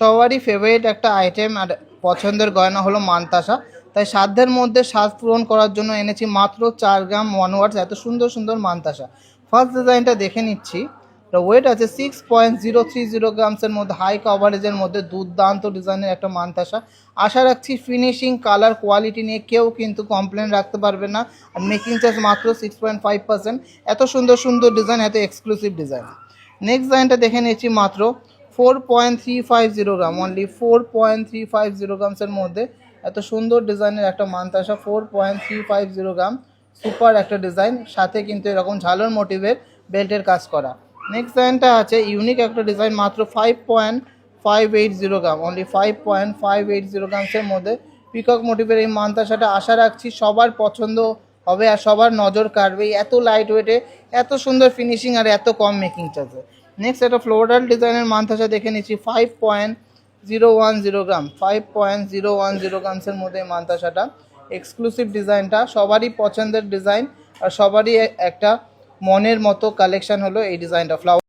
সবারই ফেভারিট একটা আইটেম আর পছন্দের গয়না হলো মানতাসা, তাই সাধ্যের মধ্যে স্বাদ পূরণ করার জন্য এনেছি মাত্র 4 গ্রাম 1 ওয়াটস এত সুন্দর সুন্দর মানতাসা। ফার্স্ট ডিজাইনটা দেখে নিচ্ছি। ওয়েট আছে 6.030 গ্রামসের মধ্যে, হাই কভারেজের মধ্যে দুর্দান্ত ডিজাইনের একটা মানতাসা। আশা রাখছি ফিনিশিং, কালার, কোয়ালিটি নিয়ে কেউ কিন্তু কমপ্লেন রাখতে পারবে না। আর মেকিং চার্জ মাত্র 6.5%। এত সুন্দর সুন্দর ডিজাইন, এত এক্সক্লুসিভ ডিজাইন। নেক্সট ডিজাইনটা দেখে নিচ্ছি মাত্র 4.350 গ্রাম, অনলি 4.350 গ্রামসের মধ্যে এত সুন্দর ডিজাইনের একটা মানতাসা। 4.350 গ্রাম, সুপার একটা ডিজাইন, সাথে কিন্তু এরকম ঝালর মোটিভের বেল্টের কাজ করা। নেক্সট ডিজাইনটা আছে ইউনিক একটা ডিজাইন, মাত্র 5.580 গ্রাম, অনলি 5.580 গ্রামসের মধ্যে পিকক মোটিভের এই মানতাসাটা আশা রাখছি সবার পছন্দ হবে আর সবার নজর কাড়বে। এত লাইট ওয়েটে, এত সুন্দর ফিনিশিং আর এত কম মেকিং চার্জে। নেক্সট একটা ফ্লোরাল ডিজাইনের মানতাসা দেখে নিচ্ছি 5.010 গ্রাম, 5.010 গ্রামসের মধ্যে মানতাসাটা। এক্সক্লুসিভ ডিজাইনটা, সবারই পছন্দের ডিজাইন আর সবারই একটা মনের মতো কালেকশন হলো এই ডিজাইনটা। ফ্লাওয়ার